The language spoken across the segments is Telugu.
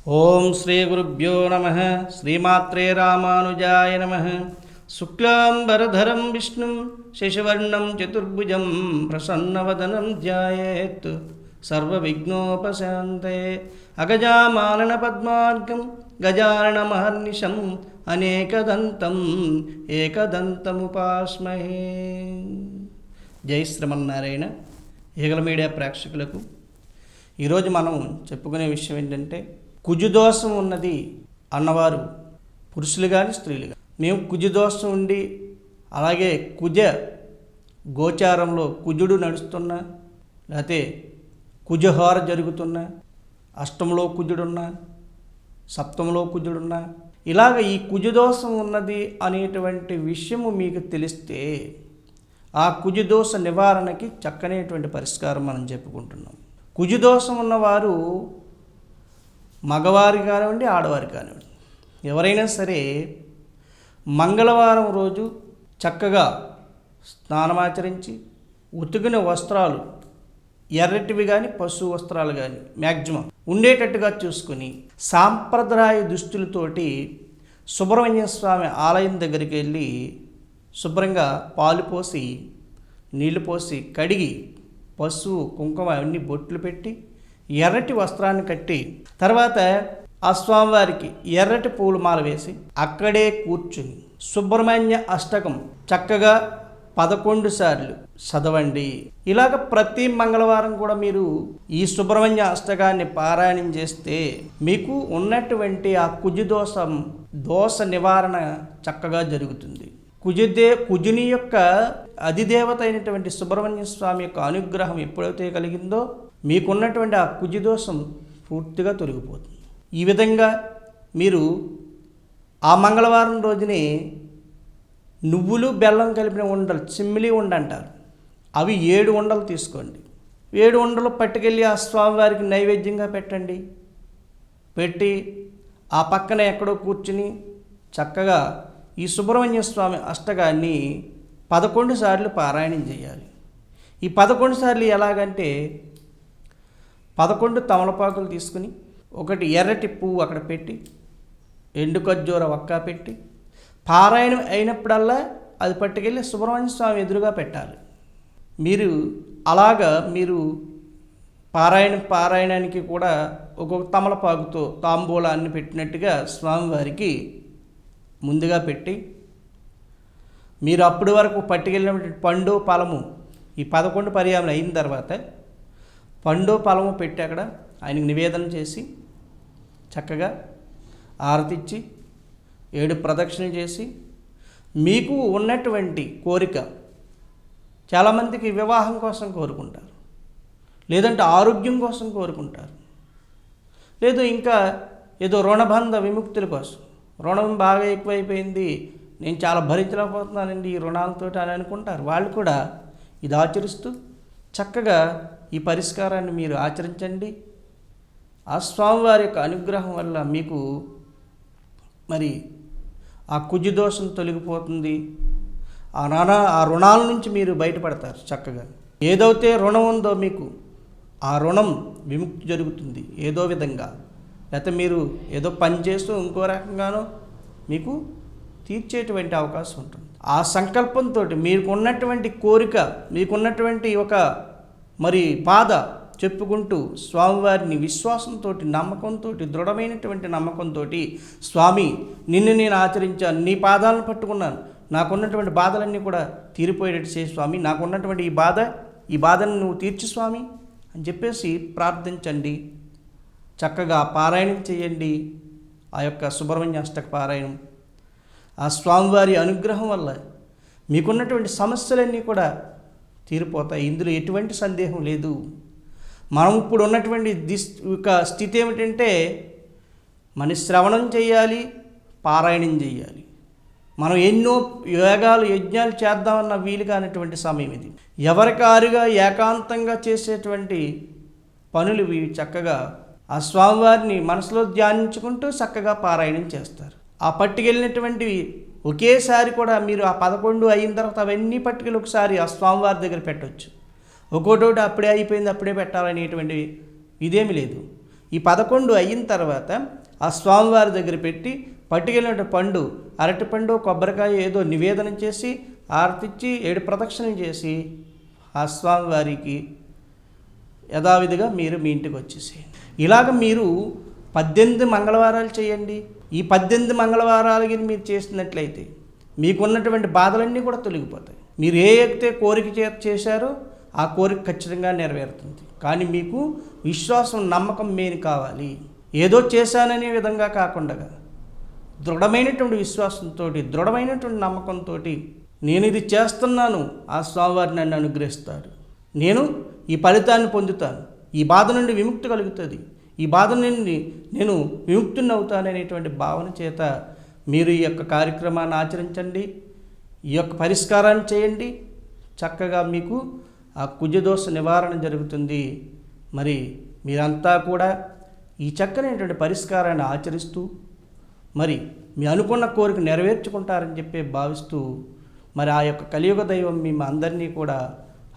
ఓం శ్రీ గురుభ్యో నమః. శ్రీమాత్రే రామానుజాయ నమః. శుక్లాంబరధరం విష్ణుం శశివర్ణం చతుర్భుజం ప్రసన్నవదనం ధ్యాయేత్ సర్వవిఘ్నోపశాంతయే. అగజామానన పద్మార్గం గజాననమహర్నిశం అనేకదంతం ఏకదంతముపాస్మహే. జై శ్రీమన్నారాయణ. ఈగల మీడియా ప్రేక్షకులకు ఈరోజు మనం చెప్పుకునే విషయం ఏంటంటే, కుజుదోషం ఉన్నది అన్నవారు పురుషులు కానీ స్త్రీలు కానీ, మేము కుజుదోషం ఉండి అలాగే కుజ గోచారంలో కుజుడు నడుస్తున్నా, లేకపోతే కుజహోర జరుగుతున్నా, అష్టంలో కుజుడున్నా, సప్తంలో కుజుడున్నా, ఇలాగ ఈ కుజుదోషం ఉన్నది అనేటువంటి విషయము మీకు తెలిస్తే ఆ కుజుదోష నివారణకి చక్కనేటువంటి పరిష్కారం మనం చెప్పుకుంటున్నాం. కుజుదోషం ఉన్నవారు మగవారు కానివ్వండి, ఆడవారు కానివ్వండి, ఎవరైనా సరే మంగళవారం రోజు చక్కగా స్నానమాచరించి ఉతికిన వస్త్రాలు ఎర్రటివి కానీ పశు వస్త్రాలు కానీ మ్యాక్సిమం ఉండేటట్టుగా చూసుకొని సాంప్రదాయ దుస్తులతోటి సుబ్రహ్మణ్య స్వామి ఆలయం దగ్గరికి వెళ్ళి శుభ్రంగా పాలు పోసి నీళ్లు పోసి కడిగి పసుపు కుంకుమ అన్ని బొట్లు పెట్టి ఎర్రటి వస్త్రాన్ని కట్టి తర్వాత ఆ స్వామివారికి ఎర్రటి పూలు మాల వేసి అక్కడే కూర్చుని సుబ్రహ్మణ్య అష్టకం చక్కగా 11 సార్లు చదవండి. ఇలాగ ప్రతి మంగళవారం కూడా మీరు ఈ సుబ్రహ్మణ్య అష్టకాన్ని పారాయణం చేస్తే మీకు ఉన్నటువంటి ఆ దోష నివారణ చక్కగా జరుగుతుంది. కుజుని యొక్క అధిదేవత అయినటువంటి సుబ్రహ్మణ్య స్వామి యొక్క అనుగ్రహం ఎప్పుడైతే కలిగిందో మీకున్నటువంటి ఆ కుజుదోషం పూర్తిగా తొలగిపోతుంది. ఈ విధంగా మీరు ఆ మంగళవారం రోజునే నువ్వులు బెల్లం కలిపిన ఉండలు, చిమ్మిలి ఉండ అంటారు, అవి 7 ఉండలు తీసుకోండి. 7 ఉండలు పట్టుకెళ్ళి ఆ స్వామివారికి నైవేద్యంగా పెట్టండి. పెట్టి ఆ పక్కన ఎక్కడో కూర్చుని చక్కగా ఈ సుబ్రహ్మణ్య స్వామి అష్టకాన్ని 11 సార్లు పారాయణం చేయాలి. ఈ 11 సార్లు ఎలాగంటే 11 తమలపాకులు తీసుకుని ఒకటి ఎర్రటి పువ్వు అక్కడ పెట్టి ఎండు ఖర్జూర ఒక్క పెట్టి పారాయణం అయినప్పుడల్లా అది పట్టుకెళ్ళి సుబ్రహ్మణ్య స్వామి ఎదురుగా పెట్టాలి. మీరు పారాయణానికి కూడా ఒక్కొక్క తమలపాకుతో తాంబూలాన్ని పెట్టినట్టుగా స్వామివారికి ముందుగా పెట్టి మీరు అప్పటి వరకు పట్టుకెళ్ళినటువంటి పండు ఫలము ఈ 11 పర్యాయం అయిన తర్వాత పండు ఫలము పెట్టి అక్కడ ఆయనకు నివేదన చేసి చక్కగా ఆరతిచ్చి 7 ప్రదక్షిణలు చేసి మీకు ఉన్నటువంటి కోరిక, చాలామందికి వివాహం కోసం కోరుకుంటారు, లేదంటే ఆరోగ్యం కోసం కోరుకుంటారు, లేదు ఇంకా ఏదో రుణబంధ విముక్తుల కోసం, రుణం బాగా ఎక్కువైపోయింది, నేను చాలా భరించలేకపోతున్నానండి ఈ రుణాలతో అని అనుకుంటారు. వాళ్ళు కూడా ఇది ఆచరిస్తూ చక్కగా ఈ పరిష్కారాన్ని మీరు ఆచరించండి. ఆ స్వామివారి యొక్క అనుగ్రహం వల్ల మీకు మరి ఆ కుజుదోషం తొలగిపోతుంది. ఆ రుణాల నుంచి మీరు బయటపడతారు. చక్కగా ఏదైతే రుణం ఉందో మీకు ఆ రుణం విముక్తి జరుగుతుంది ఏదో విధంగా. లేకపోతే మీరు ఏదో పని చేస్తూ ఇంకో రకంగానో మీకు తీర్చేటువంటి అవకాశం ఉంటుంది. ఆ సంకల్పంతో మీకున్నటువంటి కోరిక, మీకున్నటువంటి ఒక మరి బాధ చెప్పుకుంటూ స్వామివారిని విశ్వాసంతో, నమ్మకంతో, దృఢమైనటువంటి నమ్మకంతో, స్వామి నిన్ను నేను ఆచరించాను, నీ పాదాలను పట్టుకున్నాను, నాకున్నటువంటి బాధలన్నీ కూడా తీరిపోయేటట్టు చేయి స్వామి, నాకున్నటువంటి ఈ బాధను నువ్వు తీర్చు స్వామి అని చెప్పేసి ప్రార్థించండి. చక్కగా పారాయణం చేయండి. ఆ యొక్క సుబ్రహ్మణ్య అష్టక పారాయణం ఆ స్వామివారి అనుగ్రహం వల్ల మీకున్నటువంటి సమస్యలన్నీ కూడా తీరిపోతాయి. ఇందులో ఎటువంటి సందేహం లేదు. మనం ఇప్పుడు ఉన్నటువంటి స్థితి ఏమిటంటే, మన శ్రవణం చేయాలి, పారాయణం చేయాలి. మనం ఎన్నో యజ్ఞాలు చేద్దామన్న వీలు కానటువంటి సమయం ఇది. ఎవరికారుగా ఏకాంతంగా చేసేటువంటి పనులు ఇవి. చక్కగా ఆ స్వామివారిని మనసులో ధ్యానించుకుంటూ చక్కగా పారాయణం చేస్తారు. ఆ పట్టుకెళ్ళినటువంటివి ఒకేసారి కూడా మీరు ఆ 11 అయిన తర్వాత అవన్నీ పట్టుకెళ్ళి ఒకసారి ఆ స్వామివారి దగ్గర పెట్టవచ్చు. ఒక్కోటోటి అప్పుడే అయిపోయింది అప్పుడే పెట్టాలనేటువంటి ఇదేమి లేదు. ఈ 11 అయిన తర్వాత ఆ స్వామివారి దగ్గర పెట్టి పట్టుకెళ్ళిన పండు, అరటిపండు, కొబ్బరికాయ ఏదో నివేదన చేసి ఆరతిచ్చి 7 ప్రదక్షిణలు చేసి ఆ స్వామివారికి యథావిధిగా మీరు మీ ఇంటికి వచ్చేసేయండి. ఇలాగ మీరు 18 మంగళవారాలు చేయండి. ఈ 18 మంగళవారాలకి మీరు చేసినట్లయితే మీకున్నటువంటి బాధలన్నీ కూడా తొలగిపోతాయి. మీరు ఏ అయితే కోరిక చేశారో ఆ కోరిక ఖచ్చితంగా నెరవేరుతుంది. కానీ మీకు విశ్వాసం, నమ్మకం మెయిన్ కావాలి. ఏదో చేశాననే విధంగా కాకుండా దృఢమైనటువంటి విశ్వాసంతో, దృఢమైనటువంటి నమ్మకంతో నేను ఇది చేస్తున్నాను, ఆ స్వామివారి నన్ను అనుగ్రహిస్తాడు, నేను ఈ ఫలితాన్ని పొందుతాను, ఈ బాధ నుండి విముక్తి కలుగుతుంది, ఈ బాధ నుండి నేను విముక్తుని అవుతాననేటువంటి భావన చేత మీరు ఈ యొక్క కార్యక్రమాన్ని ఆచరించండి. ఈ యొక్క పరిష్కారాన్ని చేయండి. చక్కగా మీకు ఆ కుజదోష నివారణ జరుగుతుంది. మరి మీరంతా కూడా ఈ చక్కనైనటువంటి పరిష్కారాన్ని ఆచరిస్తూ మరి మీ అనుకున్న కోరిక నెరవేర్చుకుంటారని చెప్పి భావిస్తూ మరి ఆ యొక్క కలియుగ దైవం మీ అందరినీ కూడా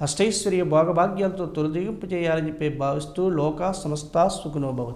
అష్టైశ్వర్య భోగభాగ్యాలతో తొలగింపు చేయాలని చెప్పి భావిస్తూ లోకా సమస్తా సుఖినో భవంతు.